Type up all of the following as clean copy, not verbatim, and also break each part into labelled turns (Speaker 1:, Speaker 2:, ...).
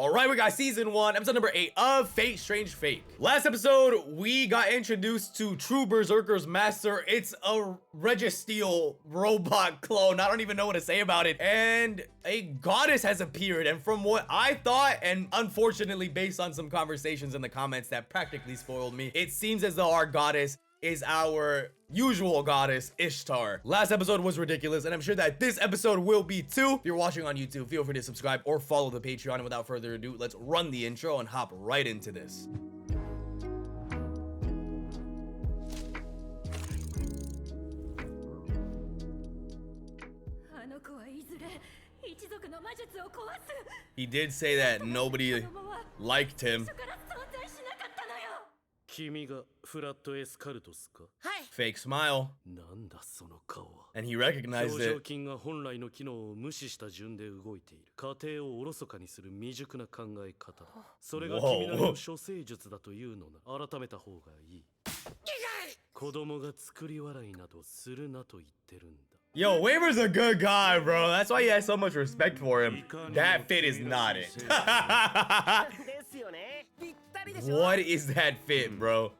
Speaker 1: All right, we got season 1, episode number 8 of Fate Strange Fake. Last episode, we got introduced to True Berserker's master. It's a Registeel robot clone. I don't even know what to say about it. And a goddess has appeared. And from what I thought, and unfortunately based on some conversations in the comments that practically spoiled me, it seems as though our goddess is our usual goddess, Ishtar. Last episode was ridiculous, and I'm sure that this episode will be too. If you're watching on YouTube, feel free to subscribe or follow the Patreon. And without further ado, let's run the intro and hop right into this. He did say that nobody liked him. Fake smile. And he recognized it. Yo, Waver's a good guy, bro. That's why he has so much respect for him. That fit is not it. What is that fit, bro?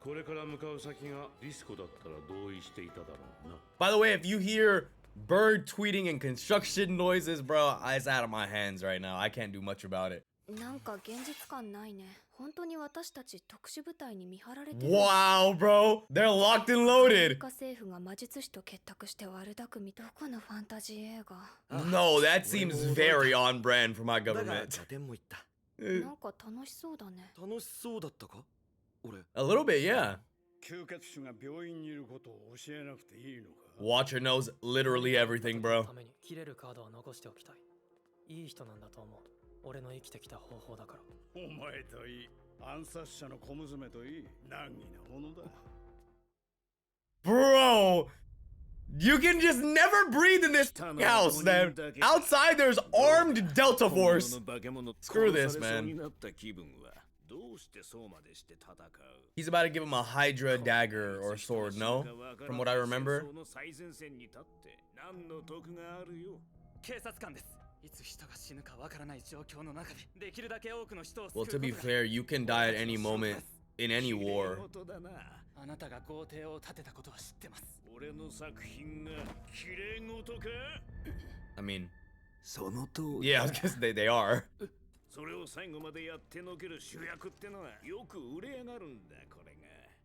Speaker 1: By the way, if you hear bird tweeting and construction noises, bro, it's out of my hands right now. I can't do much about it. Wow, bro. They're locked and loaded. No, that seems very on brand for my government. A little bit, yeah. Watcher knows literally everything, bro. Bro, you can just never breathe in this house, man. Outside, there's armed Delta Force. Screw this, man. He's about to give him a Hydra dagger or sword, no? From what I remember. Well, to be fair, you can die at any moment in any war. I mean, yeah, I guess they are.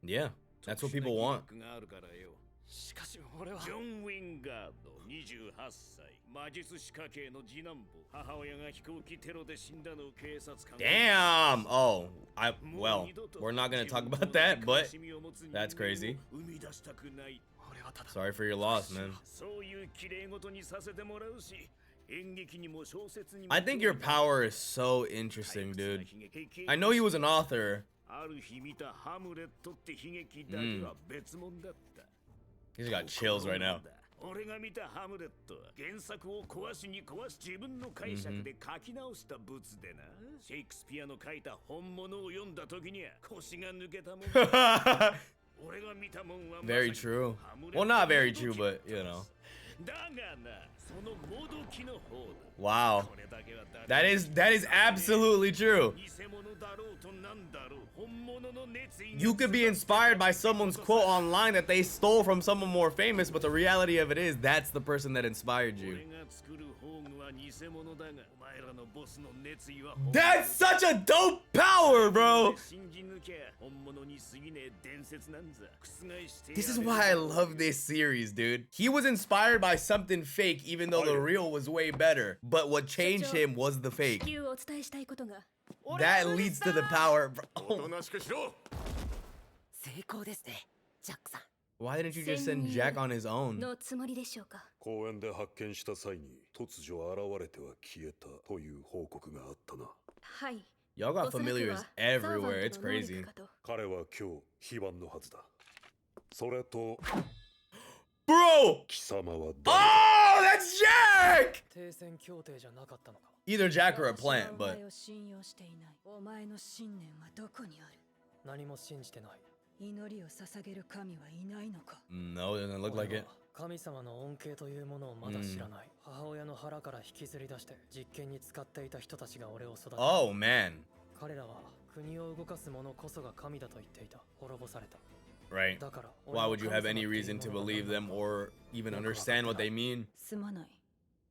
Speaker 1: Yeah, that's what people want. Damn! Oh, well, we're not gonna talk about that, but that's crazy. Sorry for your loss, man. I think your power is so interesting, dude. I know he was an author. He's got chills right now. Very true. Well, not very true, but you know. Wow. That is absolutely true. You could be inspired by someone's quote online that they stole from someone more famous, but the reality of it is that's the person that inspired you. That's such a dope power, bro. This is why I love this series, dude. He was inspired by something fake, even though the real was way better. But what changed him was the fake. That leads to the power, bro. Why didn't you just send Jack on his own? Y'all got familiars everywhere. It's crazy. Bro! Oh, that's Jack! Either Jack or a plant, but... No, it doesn't look like it.
Speaker 2: 神様の恩恵というものをまだ知らない。母親の腹から引きずり出して実験に使っていた人たちが俺を育てた。
Speaker 1: Oh man.
Speaker 2: 彼らは国を動かす者こそが神だと言っていた。滅ぼされた。
Speaker 1: Right. Why would you have any reason to believe them or even understand what they mean?
Speaker 3: すまない。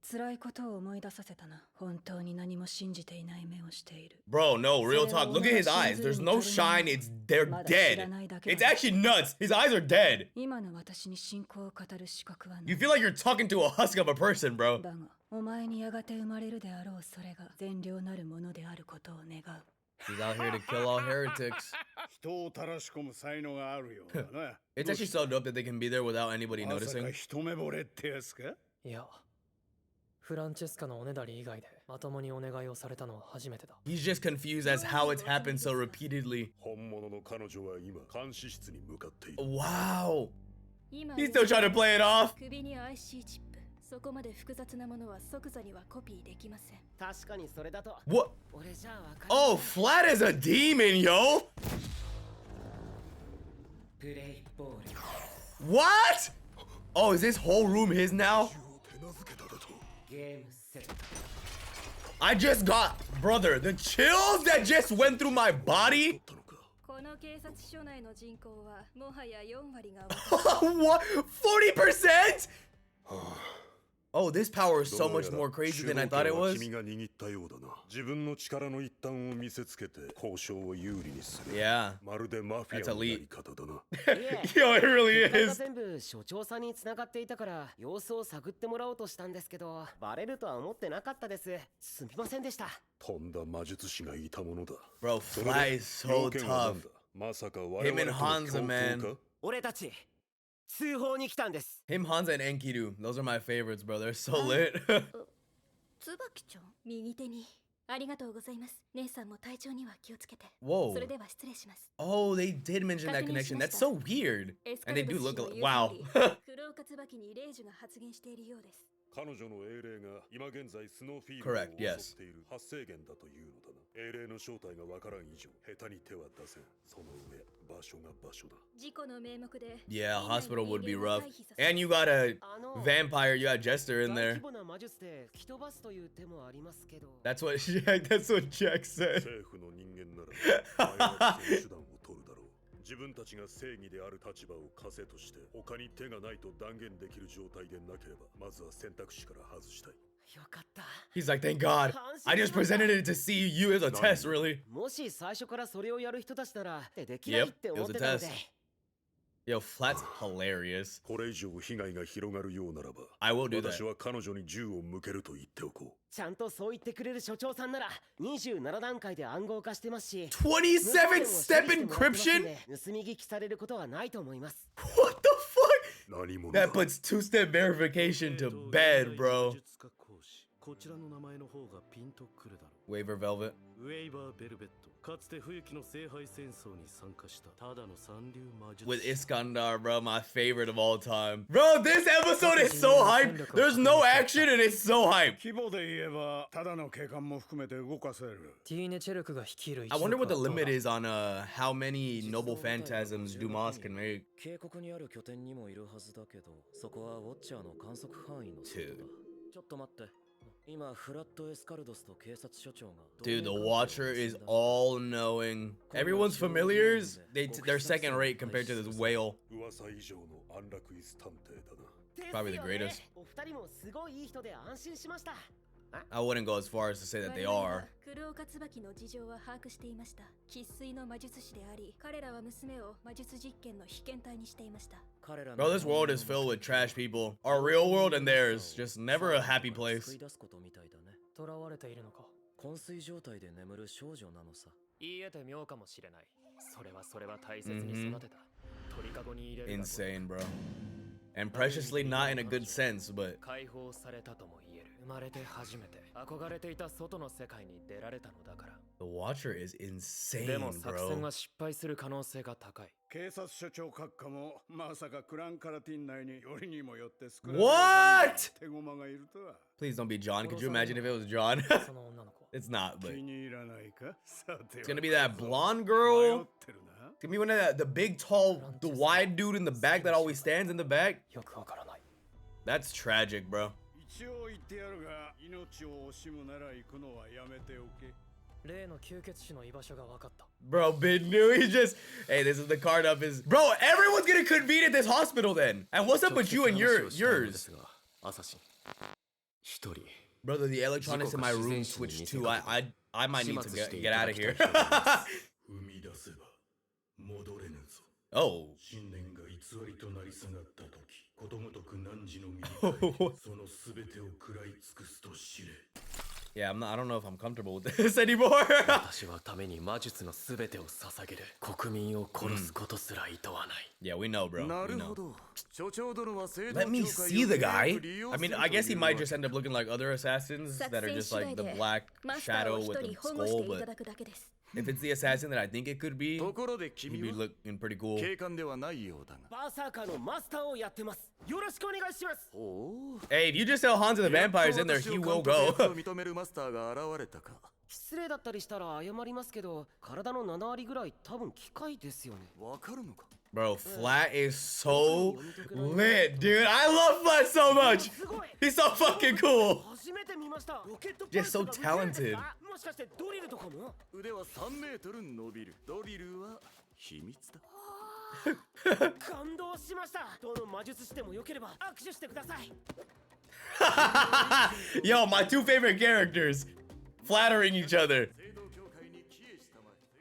Speaker 3: 辛いことを思い出させたな。本当に何も信じていない目をしている。
Speaker 1: Bro, no, real talk. Look at his eyes. There's no shine. They're dead. It's actually nuts. His eyes are dead.
Speaker 3: 今の私に信仰を語る資格はない。
Speaker 1: You feel like you're talking to a husk of a person, bro.
Speaker 3: だが、お前にやがて生まれるであろうそれが善良なるものであることを願う。
Speaker 1: He's out here to kill all heretics. It's actually so dope that they can be there without anybody noticing.
Speaker 2: いや、フランチェスカのおねだり以外でまともにお願いをされたのは初めてだ。
Speaker 1: He's just confused as how it's happened so repeatedly. Wow. He's still trying to play it off.
Speaker 4: 首に IC チップ。そこまで複雑なものは即座にはコピーできません。
Speaker 5: 確かにそれだと。
Speaker 1: What?
Speaker 5: 俺じゃわかる。
Speaker 1: Oh, Flat is a demon, yo.
Speaker 5: プレイボール。
Speaker 1: What? Oh, is this whole room his now?
Speaker 5: ゲームセット。
Speaker 1: I just got, brother, the chills that just went through my body.
Speaker 4: この警察署内の人口はもはや4割が。
Speaker 1: What? 40%? Oh, this power is so much more crazy than I thought it was. Yeah. That's elite. Yo, it really is.
Speaker 5: 全部所長さんに繋がっていたから様子を探ってもらおうとしたんですけど、バレるとは思ってなかったです。すみませんでした。
Speaker 1: Bro, Fly is so tough. Him and Hanza, man.
Speaker 5: 俺たち通報に来たんです。
Speaker 1: Him, Hanza, and Enkidu. Those are my favorites, bro. They're so lit.
Speaker 4: つばきちゃん、右手に。ありがとうございます。姉さんも体調には気をつけて。
Speaker 1: Whoa.
Speaker 4: それでは失礼します。
Speaker 1: Oh, they did mention that connection. That's so weird. And they do look like, wow.
Speaker 4: 黒岡椿に霊樹が発言しているようです。
Speaker 1: Correct, yes. Yeah, hospital would be rough. And you got a vampire, you got Jester in there. That's what Jack said.
Speaker 6: 自分たちが正義である立場を枷として他に手がないと断言できる状態でなければまずは選択肢から外したい。
Speaker 1: He's like, thank God. I just presented it to see you as a test, really.
Speaker 5: もし最初からそれをやる人たちならできないって思ってたので。
Speaker 1: Yo, Flat's hilarious.
Speaker 6: これ以上被害が広がるようならば
Speaker 1: I will do that.
Speaker 6: 私は彼女に銃を向けると言っておこう。
Speaker 5: ちゃんとそう言ってくれる所長さんなら27段階で暗号化してますし
Speaker 1: 27-step encryption?
Speaker 5: 盗み聞きされることはないと思います。
Speaker 1: What the fuck? That puts two-step verification to bed, bro.
Speaker 7: こちらの名前の方がピンとくるだろう。
Speaker 1: Waver Velvet.
Speaker 7: ウェイバーベルベット。かつて冬季の聖杯戦争に参加したただの三流魔術師。
Speaker 1: With Iskandar, bro, my favorite of all time. Bro, this episode is so hype. There's no action and it's so hype.
Speaker 7: 規模で言えばただの警官も含めて動かせる。
Speaker 2: ティーネチェルクが率いる。
Speaker 1: I wonder what the limit is on how many noble phantasms Dumas can make.
Speaker 8: 渓谷にある拠点にもいるはずだけど、そこはウォッチャーの観測範囲の外だ。ちょっと待って。 今フラットエスカルドスと警察署長が
Speaker 1: Dude, the Watcher is all knowing. Everyone's familiars. They're second rate compared to this whale. Probably the greatest.
Speaker 5: お二人もすごいいい人で安心しました。
Speaker 1: I wouldn't go as far as to say that they are.
Speaker 4: 黒岡椿の事情は把握していました。生粋の魔術師であり、彼らは娘を魔術実験の被験体にしていました。
Speaker 1: Bro, this world is filled with trash people. Our real world and theirs. Just never a happy place.
Speaker 2: 囚われているのか。
Speaker 8: 昏睡状態で眠る少女なのさ。
Speaker 2: 言い得て妙かもしれない。それは大切に育てた。鳥かごに入れる。
Speaker 1: Insane, bro. And preciously not in a good sense, but
Speaker 2: 解放されたとも言える。生まれて初めて憧れていた外の世界に出られたのだから。
Speaker 1: the Watcher is insane,
Speaker 2: でも作戦
Speaker 1: bro.
Speaker 2: は失敗する可能性が高い。
Speaker 7: 警察署長閣下もまさかクランカラティン内によりにもよって作ら
Speaker 1: What?
Speaker 7: 手駒がいるとは。
Speaker 1: Please don't be John. Could you imagine if it was John?
Speaker 2: その女の子。
Speaker 1: It's not, but
Speaker 7: 気に入らないか。さては
Speaker 1: it's gonna be that blonde girl.
Speaker 7: 迷ってるな。
Speaker 1: Give me one of the big, tall, the wide dude in the back that always stands in the back.
Speaker 2: よくわからない。
Speaker 1: That's tragic, bro.
Speaker 9: 一応言ってやるが、命を惜しむなら行くのはやめておけ。
Speaker 2: 例の吸血死の居場所が分かった。
Speaker 1: Bro, Bin knew he just, hey, this is the card of his, bro, everyone's gonna convene at this hospital then. And what's up with you and yours? Brother, the electronics in my room switched too. I might need to get out of here. Oh. Yeah, I don't know if I'm comfortable with this anymore.
Speaker 2: 私はために魔術のすべてを捧げる。国民を殺すことすら厭わない。
Speaker 1: Yeah, we know, bro.
Speaker 9: な
Speaker 1: We
Speaker 9: る
Speaker 1: know.
Speaker 9: ほど。所長殿は聖堂
Speaker 1: Let me
Speaker 9: 教会
Speaker 1: see
Speaker 9: を
Speaker 1: the
Speaker 9: うま
Speaker 1: guy.
Speaker 9: く利用
Speaker 1: I
Speaker 9: す
Speaker 1: mean,
Speaker 9: る
Speaker 1: I guess he
Speaker 9: という
Speaker 1: might
Speaker 9: わけ
Speaker 1: just end up looking like other assassins that are just like the black
Speaker 4: マスター
Speaker 1: shadow
Speaker 4: を一
Speaker 1: with the
Speaker 4: 人保護し
Speaker 1: skull.
Speaker 4: ていた
Speaker 1: But
Speaker 4: だくだけです。
Speaker 1: if it's the assassin that I think it could be,
Speaker 9: ところで
Speaker 1: he'd
Speaker 9: 君
Speaker 1: be
Speaker 9: は
Speaker 1: looking pretty cool.
Speaker 9: 警官ではないようだが。
Speaker 5: バーサーカーのマスターをやってます。よろしくお願いします。
Speaker 9: おお。
Speaker 1: Hey, if you just tell Hans of the vampires in there, he will go.
Speaker 9: 認めるマスターが現れたか。
Speaker 5: 失礼だったりしたら謝りますけど、体の7割ぐらい多分機械ですよね。
Speaker 9: わかるのか。
Speaker 1: Bro, Flat is so lit, dude. I love Flat so much. He's so fucking cool.
Speaker 5: 初めて見ました。ロケット
Speaker 1: Just so talented.
Speaker 5: もしかしてドリルとかも？
Speaker 9: 腕は3メートル伸びる。ドリルは秘密だ。
Speaker 5: 感動しました。どの魔術師でもよければ握手してください。
Speaker 1: Yo, my two favorite characters flattering each other.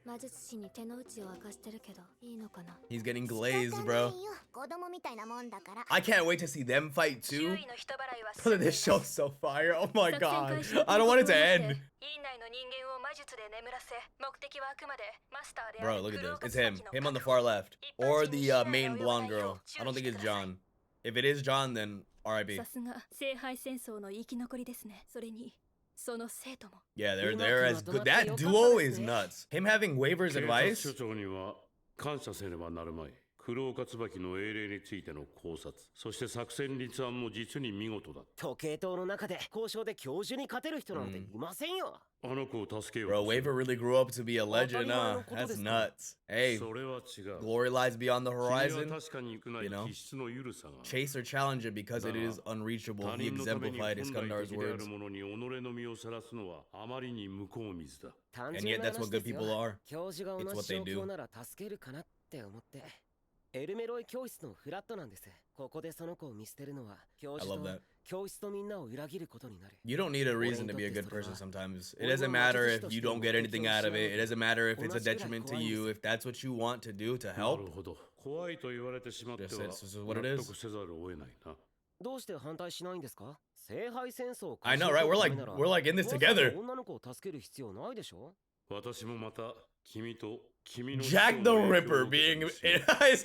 Speaker 4: 魔術師に手の内を明かしてるけどいいのかな。
Speaker 1: He's getting glazed, bro.
Speaker 10: 子供みたいなもんだから。
Speaker 1: I can't wait to see them fight too.
Speaker 4: 周囲の人払いは
Speaker 1: Brother, this show's so fire. Oh my god. I don't want it to end.
Speaker 4: 院内の人間を魔術で眠らせ、目的はあくまでマスターであ
Speaker 1: Bro,
Speaker 4: る
Speaker 1: look at
Speaker 4: クロ
Speaker 1: this.
Speaker 4: ー
Speaker 1: It's
Speaker 4: カ
Speaker 1: him.
Speaker 4: ツ
Speaker 1: Him on the far left. Or the main blonde girl. I don't think it's John. If it is John, then RIP.
Speaker 4: さすが聖杯戦争の生き残りですね。それにその生徒も。
Speaker 1: Yeah, they're as good. That duo is nuts. Him having Waver's advice.
Speaker 7: 所長には感謝せねばなるまい。クローカ椿の英霊についての考察、そして作戦立案も実に見事だ。
Speaker 5: 時計塔の中で交渉で教授に勝てる人なんていませんよ。
Speaker 7: あの子を助けよう。
Speaker 1: Bro, Waver really grew up to be a legend, huh? That's nuts. Hey,
Speaker 7: それは違う。
Speaker 1: glory lies beyond the
Speaker 7: 君は
Speaker 1: horizon.
Speaker 7: 確かに少ない
Speaker 1: You know?
Speaker 7: 気質の緩さが。
Speaker 1: Chase or challenge it because it is unreachable.
Speaker 7: 他
Speaker 1: He
Speaker 7: 人のために本
Speaker 1: exemplified
Speaker 7: 来
Speaker 1: Iskandar's
Speaker 7: 的であ
Speaker 1: words.
Speaker 7: るものに己の身をさらすのはあまりに向こう水だ。
Speaker 5: 単
Speaker 1: And
Speaker 5: 純
Speaker 1: yet
Speaker 5: な
Speaker 1: that's
Speaker 5: 話
Speaker 1: what
Speaker 5: で
Speaker 1: good
Speaker 5: すよ
Speaker 1: people are.
Speaker 5: 教授が
Speaker 1: It's
Speaker 5: 同
Speaker 1: what
Speaker 5: じ
Speaker 1: they
Speaker 5: 状
Speaker 1: do.
Speaker 5: 況なら助けるかなって思って。エルメロイ教室のフラットなんです。ここでその子を見捨てるのは教授
Speaker 1: I love
Speaker 5: と
Speaker 1: that.
Speaker 5: 教室とみんなを裏切ることになる。
Speaker 1: You don't need a reason to be a good person sometimes. It doesn't matter if you don't get anything out of it. It doesn't matter if it's a detriment to you. If that's what you want to do to
Speaker 7: な
Speaker 1: help.
Speaker 7: るほど。怖いと言われてしまっては
Speaker 1: This is what it
Speaker 7: 納
Speaker 1: is.
Speaker 7: 得せざるを得ないな。
Speaker 5: どうして反対しないんですか？聖杯戦争を
Speaker 1: I know, right? We're like in this together.
Speaker 5: 女の子を助ける必要ないでしょ？
Speaker 7: 私もまた君と君の
Speaker 1: Jack the Ripper being is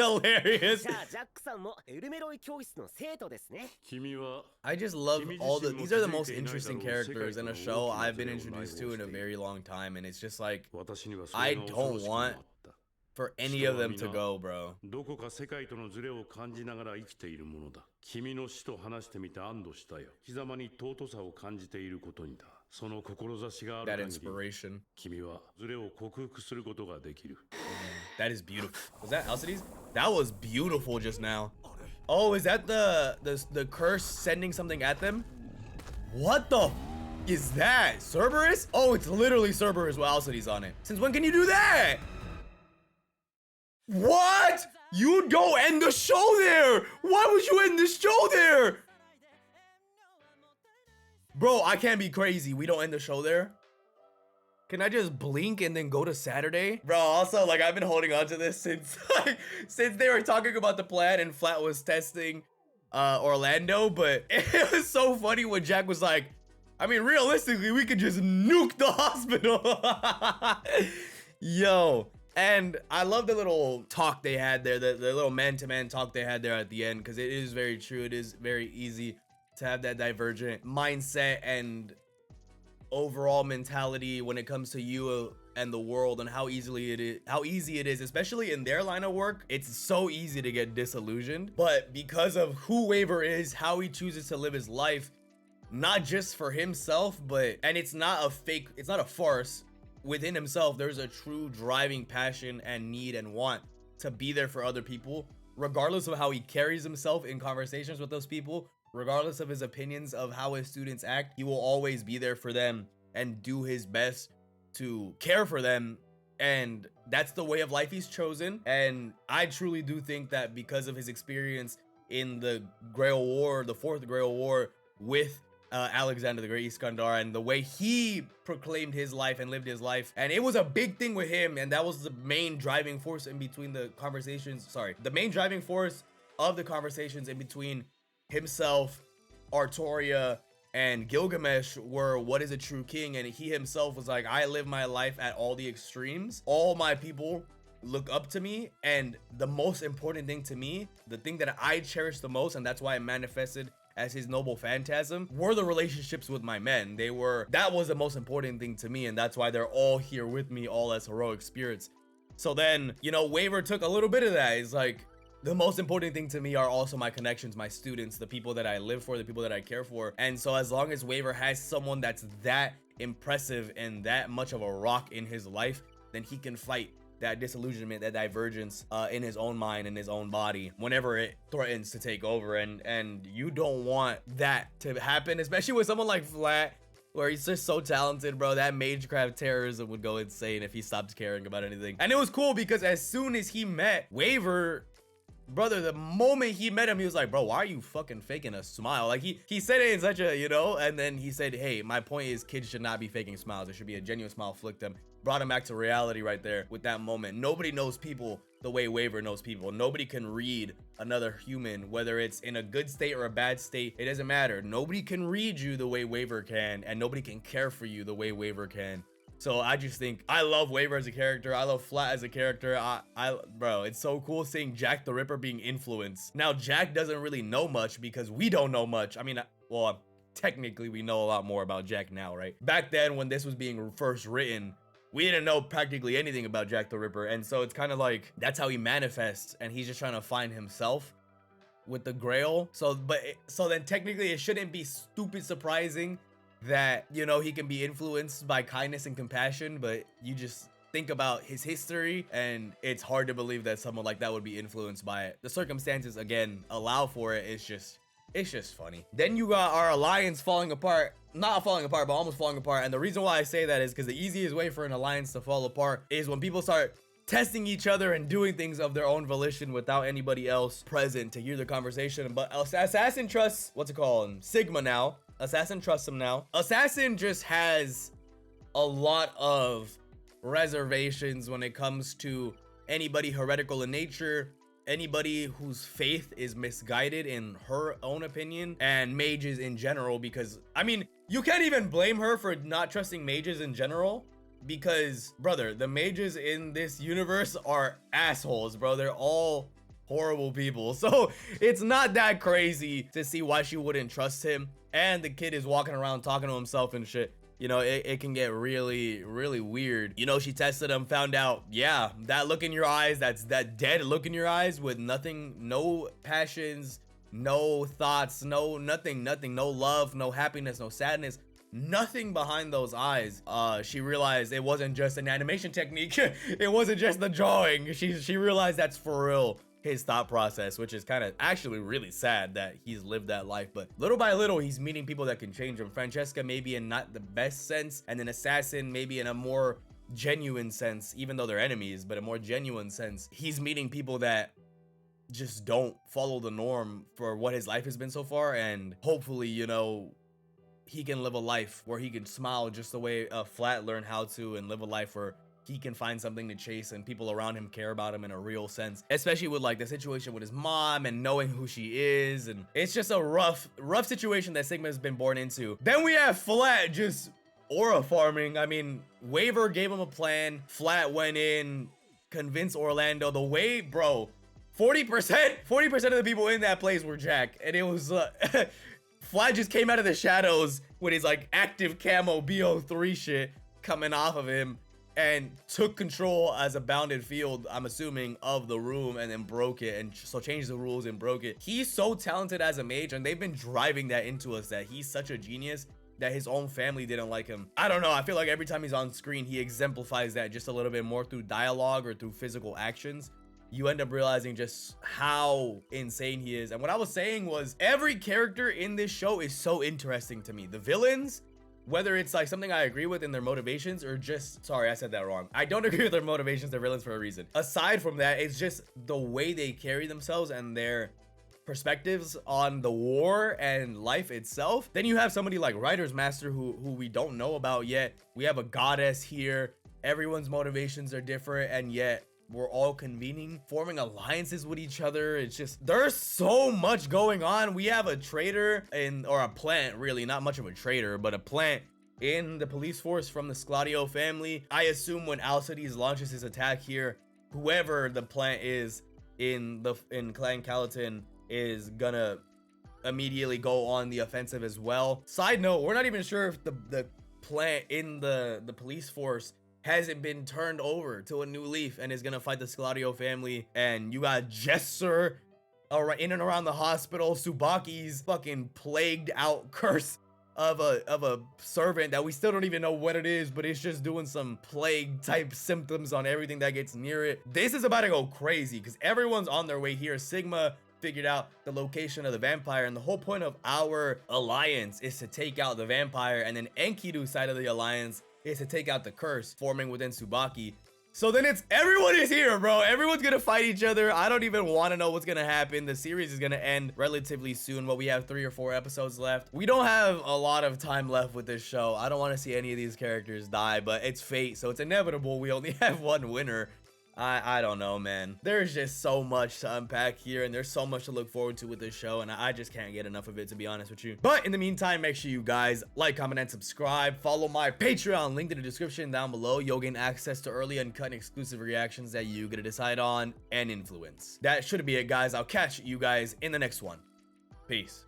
Speaker 1: hilarious.
Speaker 5: じゃあジャックさんもエルメロイ教室の生徒ですね。
Speaker 7: 君は
Speaker 1: I just love all the these are the most interesting characters in a show I've been introduced to in a very long time, and it's just like
Speaker 7: 私にはそ
Speaker 1: I
Speaker 7: れが恐ろ
Speaker 1: don't
Speaker 7: しくもあ
Speaker 1: want
Speaker 7: った。
Speaker 1: for any of them to go, bro.
Speaker 7: どこか世界とのズレを感じながら生きているものだ。君の死と話してみて安堵したよ。貴様に尊さを感じていることにだ。その志がある
Speaker 1: That
Speaker 7: 限り、
Speaker 1: inspiration.
Speaker 7: 君はズレを克服することができる。
Speaker 1: That is beautiful. Was that Alcides? That was beautiful just now. Oh, is that the curse sending something at them? What the is that? Cerberus? Oh, it's literally Cerberus with Alcides on it. Since when can you do that? What? You don't end the show there. Why would you end the show there? Bro, I can't be crazy. We don't end the show there. Can I just blink and then go to Saturday? Bro, also, like, I've been holding on to this since, like, since they were talking about the plan and Flat was testing Orlando, but it was so funny when Jack was like, I mean, realistically, we could just nuke the hospital. Yo. And I love the little talk they had there, the little man-to-man talk they had there at the end, because it is very true. It is very easy to have that divergent mindset and overall mentality when it comes to you and the world, and how easy it is, especially in their line of work. It's so easy to get disillusioned, but because of who Waver is, how he chooses to live his life, not just for himself, and it's not a farce. within himself, there's a true driving passion and need and want to be there for other people, regardless of how he carries himself in conversations with those people, regardless of his opinions of how his students act. He will always be there for them and do his best to care for them. And that's the way of life he's chosen. And I truly do think that because of his experience in the Grail War, the Fourth Grail War, with Alexander the Great, Iskandar, and the way he proclaimed his life and lived his life, and it was a big thing with him, and that was the main driving force in between the conversations. The main driving force of the conversations in between himself, Artoria, and Gilgamesh were what is a true king. And he himself was like, I live my life at all the extremes. All my people look up to me, and the most important thing to me, the thing that I cherish the most, and that's why it manifested as his noble phantasm, were the relationships with my men. That was the most important thing to me, and that's why they're all here with me, all as heroic spirits. So then, you know, Waver took a little bit of that. He's like, the most important thing to me are also my connections, my students, the people that I live for, the people that I care for. And so as long as Waver has someone that's that impressive and that much of a rock in his life, then he can fight that disillusionment, that divergence in his own mind and his own body whenever it threatens to take over. And you don't want that to happen, especially with someone like Flat, where he's just so talented, bro. That Magecraft terrorism would go insane if he stopped caring about anything. And it was cool because as soon as he met Waver, brother, the moment he met him, he was like, bro, why are you fucking faking a smile? Like he said it in such a, you know, and then he said, hey, my point is kids should not be faking smiles. There should be a genuine smile. Flicked him, brought him back to reality right there with that moment. Nobody knows people the way Waver knows people. Nobody can read another human, whether it's in a good state or a bad state. It doesn't matter. Nobody can read you the way Waver can, and nobody can care for you the way Waver can. So I just think I love Waver as a character. I love Flat as a character. Bro, it's so cool seeing Jack the Ripper being influenced. Now, Jack doesn't really know much because we don't know much. I mean, well, technically we know a lot more about Jack now, right? Back then when this was being first written, we didn't know practically anything about Jack the Ripper. And so it's kind of like, that's how he manifests. And he's just trying to find himself with the Grail. So then technically it shouldn't be stupid surprising that, you know, he can be influenced by kindness and compassion, but you just think about his history and it's hard to believe that someone like that would be influenced by it. The circumstances, again, allow for it. It's just funny. Then you got our alliance falling apart. Not falling apart, but almost falling apart. And the reason why I say that is because the easiest way for an alliance to fall apart is when people start testing each other and doing things of their own volition without anybody else present to hear the conversation. But Assassin trusts, what's it called? Sigma now. Assassin trusts him now. Assassin just has a lot of reservations when it comes to anybody heretical in nature, anybody whose faith is misguided in her own opinion, and mages in general, because I mean, you can't even blame her for not trusting mages in general, because brother, the mages in this universe are assholes, bro. They're all horrible people. So it's not that crazy to see why she wouldn't trust him. And the kid is walking around talking to himself and shit. You know, it can get really, really weird. You know, she tested him, found out, yeah, that look in your eyes, that's that dead look in your eyes with nothing, no passions, no thoughts, no nothing, no love, no happiness, no sadness, nothing behind those eyes. She realized it wasn't just an animation technique. It wasn't just the drawing. She realized that's for real his thought process, which is kind of actually really sad that he's lived that life. But little by little, he's meeting people that can change him. Francesca maybe in not the best sense, and then Assassin maybe in a more genuine sense, even though they're enemies, but a more genuine sense. He's meeting people that just don't follow the norm for what his life has been so far, and hopefully, you know, he can live a life where he can smile just the way Flat learned how to, and live a life where he can find something to chase and people around him care about him in a real sense, especially with like the situation with his mom and knowing who she is. And it's just a rough situation that Sigma has been born into. Then we have Flat just aura farming. I mean, Waver gave him a plan. Flat went in, convinced Orlando. The way, bro, 40% of the people in that place were Jack. And it was Flat just came out of the shadows with his like active camo BO3 shit coming off of him, and took control as a bounded field, I'm assuming, of the room, and then broke it, and so changed the rules and broke it. He's so talented as a mage, and they've been driving that into us, that he's such a genius that his own family didn't like him. I don't know. I feel like every time he's on screen, he exemplifies that just a little bit more through dialogue or through physical actions. You end up realizing just how insane he is. And what I was saying was every character in this show is so interesting to me. The villains, whether it's like something I agree with in their motivations or just, sorry, I said that wrong. I don't agree with their motivations. They're villains for a reason. Aside from that, it's just the way they carry themselves and their perspectives on the war and life itself. Then you have somebody like Writer's Master who we don't know about yet. We have a goddess here. Everyone's motivations are different, and yet we're all convening, forming alliances with each other. It's just, there's so much going on. We have a traitor or a plant, really, not much of a traitor, but a plant in the police force from the Scladio family. I assume when Alcides launches his attack here, whoever the plant is in Clan Calatin is gonna immediately go on the offensive as well. Side note, we're not even sure if the plant in the police force hasn't been turned over to a new leaf and is gonna fight the Scladio family. And you got Jesser in and around the hospital. Tsubaki's fucking plagued out curse of a servant that we still don't even know what it is, but it's just doing some plague type symptoms on everything that gets near it. This is about to go crazy because everyone's on their way here. Sigma figured out the location of the vampire, and the whole point of our alliance is to take out the vampire, and then Enkidu's side of the alliance is to take out the curse forming within Tsubaki. So then it's everyone is here, bro. Everyone's gonna fight each other. I don't even want to know what's gonna happen. The series is gonna end relatively soon. What, we have 3 or 4 episodes left. We don't have a lot of time left with this show. I don't want to see any of these characters die, but it's fate, so it's inevitable. We only have one winner. I don't know, man. There's just so much to unpack here, and there's so much to look forward to with this show, and I just can't get enough of it, to be honest with you. But in the meantime, make sure you guys like, comment, and subscribe. Follow my Patreon, linked in the description down below. You'll gain access to early, uncut, and exclusive reactions that you get to decide on and influence. That should be it, guys. I'll catch you guys in the next one. Peace.